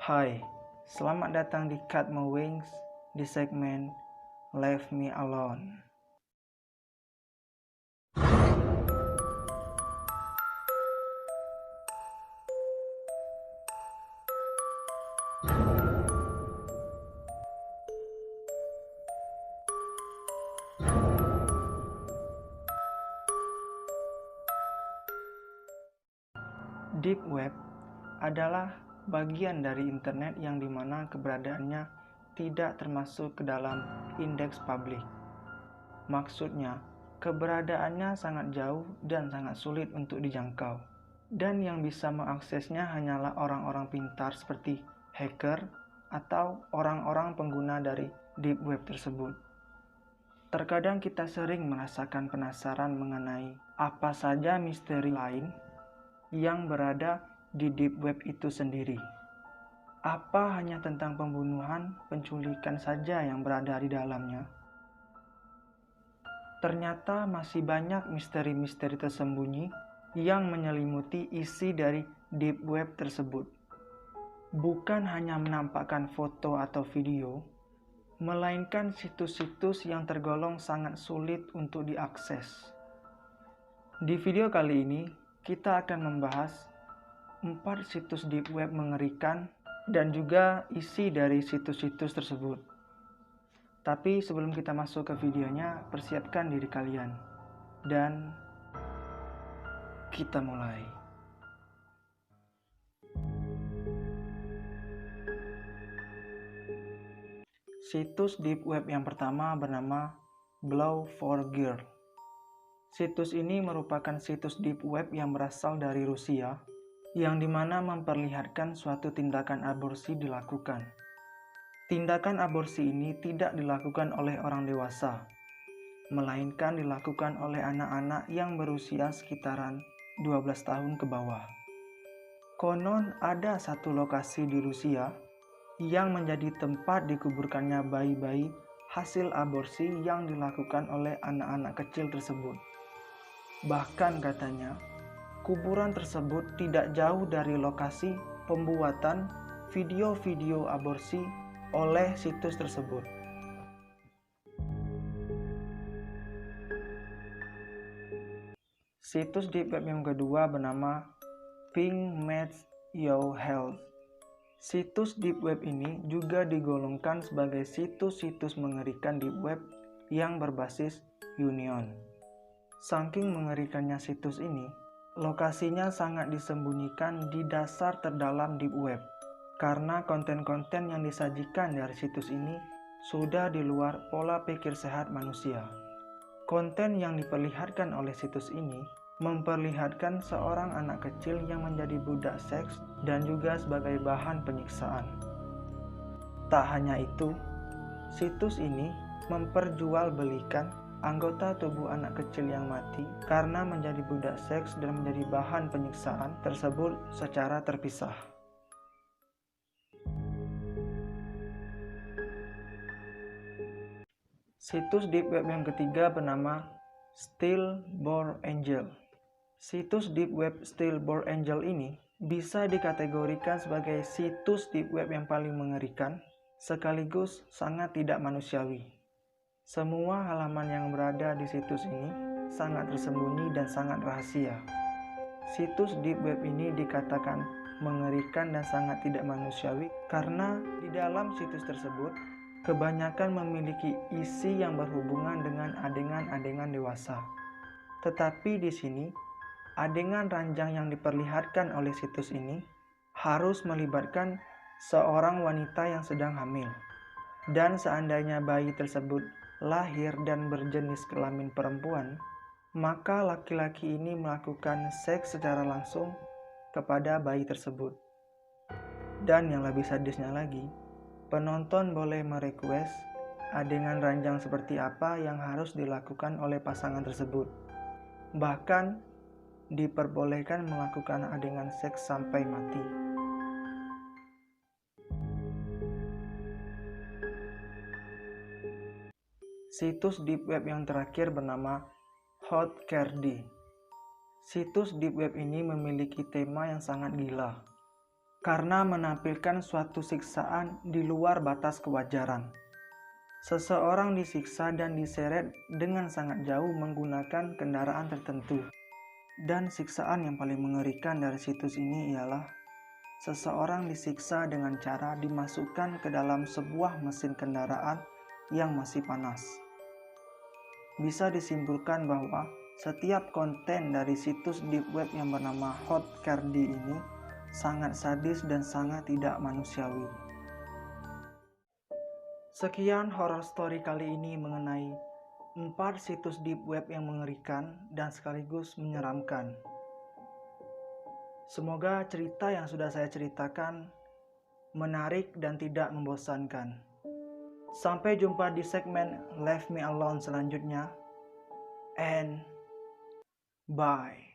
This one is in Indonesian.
Hai, selamat datang di Cut My Wings di segmen Leave Me Alone. Deep Web adalah bagian dari internet yang dimana keberadaannya tidak termasuk ke dalam indeks publik. Maksudnya, keberadaannya sangat jauh dan sangat sulit untuk dijangkau. Dan yang bisa mengaksesnya hanyalah orang-orang pintar seperti hacker atau orang-orang pengguna dari Deep Web tersebut. Terkadang kita sering merasakan penasaran mengenai apa saja misteri lain yang berada di Deep Web itu sendiri. Apa hanya tentang pembunuhan, penculikan saja yang berada di dalamnya? Ternyata masih banyak misteri-misteri tersembunyi yang menyelimuti isi dari Deep Web tersebut. Bukan hanya menampakkan foto atau video, melainkan situs-situs yang tergolong sangat sulit untuk diakses. Di video kali ini, kita akan membahas 4 situs Deep Web mengerikan dan juga isi dari situs-situs tersebut. Tapi sebelum kita masuk ke videonya, persiapkan diri kalian. Dan kita mulai. Situs Deep Web yang pertama bernama Blow4Girl. Situs ini merupakan situs Deep Web yang berasal dari Rusia, yang dimana memperlihatkan suatu tindakan aborsi dilakukan. Tindakan aborsi ini tidak dilakukan oleh orang dewasa, melainkan dilakukan oleh anak-anak yang berusia sekitaran 12 tahun ke bawah. Konon ada satu lokasi di Rusia yang menjadi tempat dikuburkannya bayi-bayi hasil aborsi yang dilakukan oleh anak-anak kecil tersebut. Bahkan katanya, kuburan tersebut tidak jauh dari lokasi pembuatan video-video aborsi oleh situs tersebut. Situs Deep Web yang kedua bernama Pink Match Your Health. Situs Deep Web ini juga digolongkan sebagai situs-situs mengerikan Deep Web yang berbasis Union. Saking mengerikannya situs ini, lokasinya sangat disembunyikan di dasar terdalam Deep Web, karena konten-konten yang disajikan dari situs ini sudah di luar pola pikir sehat manusia. Konten yang diperlihatkan oleh situs ini memperlihatkan seorang anak kecil yang menjadi budak seks dan juga sebagai bahan penyiksaan. Tak hanya itu, situs ini memperjualbelikan anggota tubuh anak kecil yang mati karena menjadi budak seks dan menjadi bahan penyiksaan tersebut secara terpisah. Situs Deep Web yang ketiga bernama Stillborn Angel. Situs Deep Web Stillborn Angel ini bisa dikategorikan sebagai situs Deep Web yang paling mengerikan, sekaligus sangat tidak manusiawi. Semua halaman yang berada di situs ini sangat tersembunyi dan sangat rahasia. Situs Deep Web ini dikatakan mengerikan dan sangat tidak manusiawi karena di dalam situs tersebut kebanyakan memiliki isi yang berhubungan dengan adegan-adegan dewasa. Tetapi di sini, adegan ranjang yang diperlihatkan oleh situs ini harus melibatkan seorang wanita yang sedang hamil. Dan seandainya bayi tersebut lahir dan berjenis kelamin perempuan, maka laki-laki ini melakukan seks secara langsung kepada bayi tersebut. Dan yang lebih sadisnya lagi, penonton boleh merequest adegan ranjang seperti apa yang harus dilakukan oleh pasangan tersebut. Bahkan diperbolehkan melakukan adegan seks sampai mati. Situs Deep Web yang terakhir bernama Hotcardy. Situs Deep Web ini memiliki tema yang sangat gila. karena menampilkan suatu siksaan di luar batas kewajaran. Seseorang disiksa dan diseret dengan sangat jauh menggunakan kendaraan tertentu. Dan siksaan yang paling mengerikan dari situs ini ialah seseorang disiksa dengan cara dimasukkan ke dalam sebuah mesin kendaraan yang masih panas. Bisa disimpulkan bahwa setiap konten dari situs deep web yang bernama Hotcardy ini sangat sadis dan sangat tidak manusiawi. Sekian horror story kali ini mengenai 4 situs deep web yang mengerikan dan sekaligus menyeramkan. Semoga cerita yang sudah saya ceritakan menarik dan tidak membosankan. Sampai jumpa di segmen Leave Me Alone selanjutnya. And bye.